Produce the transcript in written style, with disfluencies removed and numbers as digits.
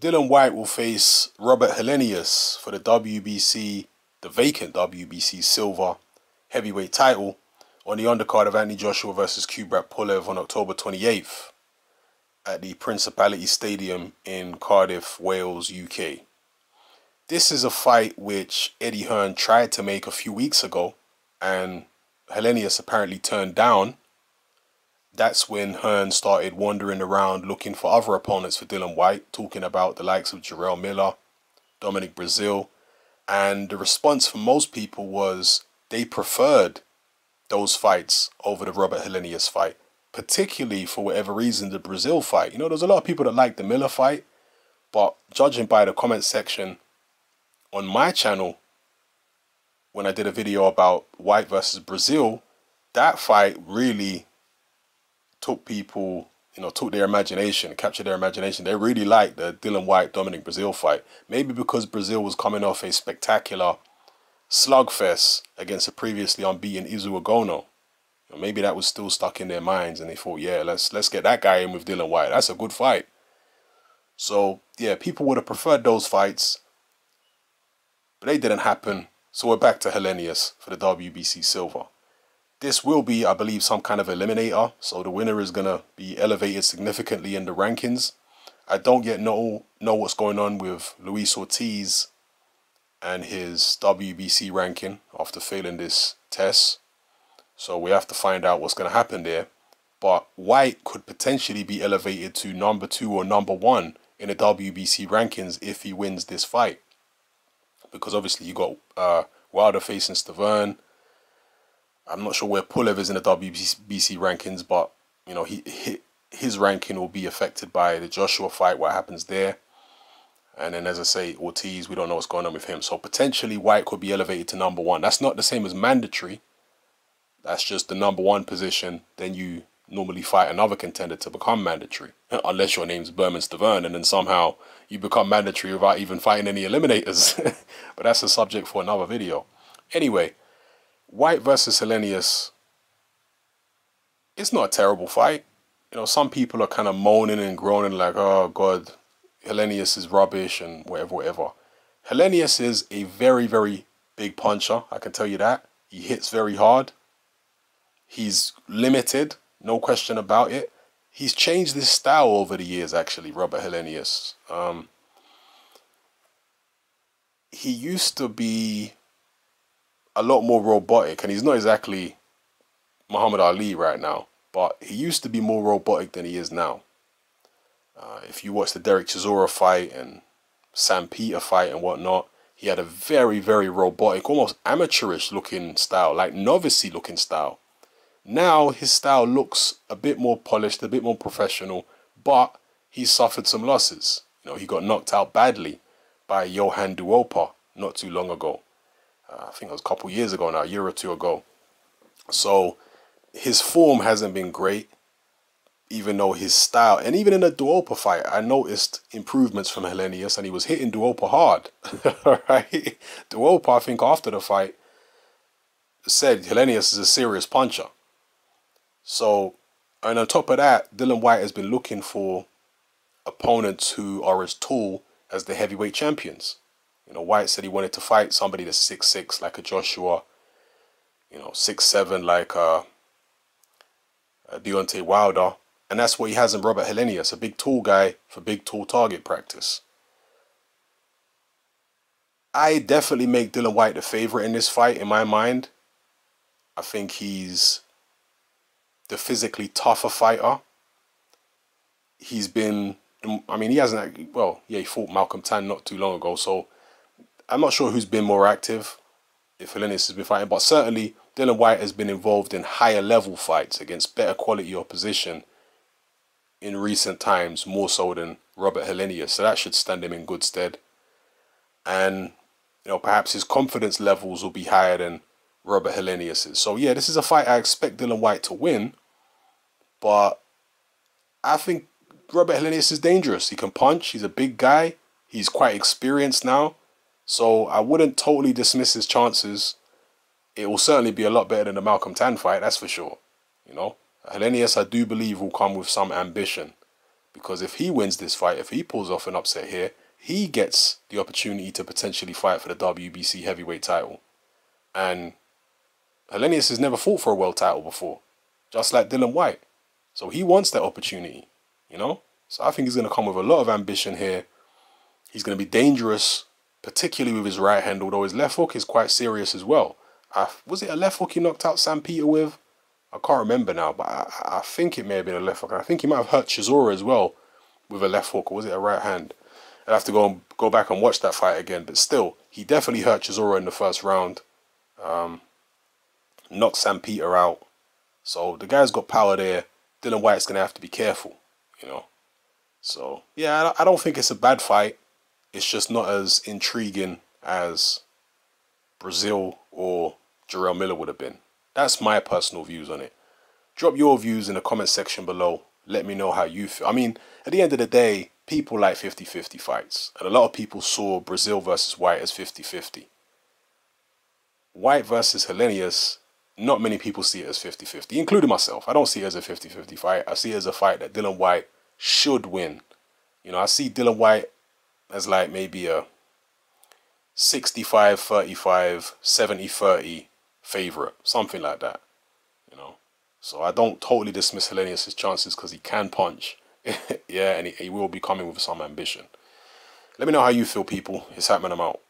Dillian Whyte will face Robert Helenius for the WBC, the vacant WBC silver heavyweight title on the undercard of Anthony Joshua versus Kubrat Pulev on October 28th at the Principality Stadium in Cardiff, Wales, UK. This is a fight which Eddie Hearn tried to make a few weeks ago and Helenius apparently turned down. That's when Hearn started wandering around looking for other opponents for Dillian Whyte, talking about the likes of Jarrell Miller, Dominic Breazeale, and the response from most people was they preferred those fights over the Robert Helenius fight, particularly for whatever reason the Breazeale fight. You know, there's a lot of people that like the Miller fight, but judging by the comment section on my channel, when I did a video about Whyte versus Breazeale, that fight really took people, took their imagination, captured their imagination. They really liked the Dillian Whyte Dominic Breazeale fight. Maybe because Breazeale was coming off a spectacular slugfest against a previously unbeaten Izu Agono. Maybe that was still stuck in their minds and they thought, yeah, let's get that guy in with Dillian Whyte. That's a good fight. So yeah, people would have preferred those fights, but they didn't happen. So we're back to Helenius for the WBC silver. This will be, I believe, some kind of eliminator. So the winner is going to be elevated significantly in the rankings. I don't yet know what's going on with Luis Ortiz and his WBC ranking after failing this test. So we have to find out what's going to happen there. But Whyte could potentially be elevated to number 2 or number 1 in the WBC rankings if he wins this fight. Because obviously you got Wilder facing Stavern. I'm not sure where Pulev is in the WBC rankings, but his ranking will be affected by the Joshua fight, what happens there. And then, as I say, Ortiz, we don't know what's going on with him. So potentially Whyte could be elevated to number 1. That's not the same as mandatory. That's just the number 1 position. Then you normally fight another contender to become mandatory, unless your name's Berman Stavern, and then somehow you become mandatory without even fighting any eliminators. But that's a subject for another video. Anyway, Whyte versus Helenius, it's not a terrible fight. Some people are kind of moaning and groaning like, oh God, Helenius is rubbish and whatever. Helenius is a very, very big puncher, I can tell you that. He hits very hard. He's limited, no question about it. He's changed his style over the years, actually, Robert Helenius. He used to be a lot more robotic, and he's not exactly Muhammad Ali right now, but he used to be more robotic than he is now. If you watch the Derek Chisora fight and Sam Peter fight and whatnot, he had a very, very robotic, almost amateurish looking style, like novice-y looking style. Now his style looks a bit more polished, a bit more professional, but he suffered some losses. He got knocked out badly by Johan Duopa not too long ago. I think it was a couple years ago now, a year or two ago. So his form hasn't been great, even though his style, and even in the Duopa fight, I noticed improvements from Helenius, and he was hitting Duopa hard. Right? Duopa, I think after the fight, said Helenius is a serious puncher. So, and on top of that, Dillian Whyte has been looking for opponents who are as tall as the heavyweight champions. Whyte said he wanted to fight somebody that's 6'6", like a Joshua, 6'7", like Deontay Wilder. And that's what he has in Robert Helenius, a big tall guy for big tall target practice. I definitely make Dillian Whyte the favorite in this fight, in my mind. I think he's the physically tougher fighter. He's been, he hasn't, well, yeah, he fought Malcolm Tan not too long ago, so I'm not sure who's been more active, if Helenius has been fighting, but certainly Dillian Whyte has been involved in higher level fights against better quality opposition in recent times, more so than Robert Helenius. So that should stand him in good stead. And, perhaps his confidence levels will be higher than Robert Helenius's. So yeah, this is a fight I expect Dillian Whyte to win, but I think Robert Helenius is dangerous. He can punch, he's a big guy, he's quite experienced now. So I wouldn't totally dismiss his chances. It will certainly be a lot better than the Malcolm Tan fight, that's for sure. Helenius, I do believe, will come with some ambition. Because if he wins this fight, if he pulls off an upset here, he gets the opportunity to potentially fight for the WBC heavyweight title. And Helenius has never fought for a world title before, just like Dillian Whyte. So he wants that opportunity, you know? So I think he's going to come with a lot of ambition here. He's going to be dangerous, particularly with his right hand, although his left hook is quite serious as well. Was it a left hook he knocked out Sam Peter with? I can't remember now, but I think it may have been a left hook. I think he might have hurt Chisora as well with a left hook, or was it a right hand? I'd have to go back and watch that fight again, but still, he definitely hurt Chisora in the first round. Knocked Sam Peter out. So the guy's got power there. Dillian Whyte's going to have to be careful, you know. So, yeah, I don't think it's a bad fight. It's just not as intriguing as Brazil or Jarrell Miller would have been. That's my personal views on it. Drop your views in the comment section below. Let me know how you feel. I mean, at the end of the day, people like 50-50 fights. And a lot of people saw Brazil versus Whyte as 50-50. Whyte versus Helenius, not many people see it as 50-50, including myself. I don't see it as a 50-50 fight. I see it as a fight that Dillian Whyte should win. You know, I see Dillian Whyte as like maybe a 65-35, 70-30 favorite, something like that, you know. So I don't totally dismiss Helenius' chances because he can punch. Yeah, and he will be coming with some ambition. Let me know how you feel, people. It's Hatman, I'm out.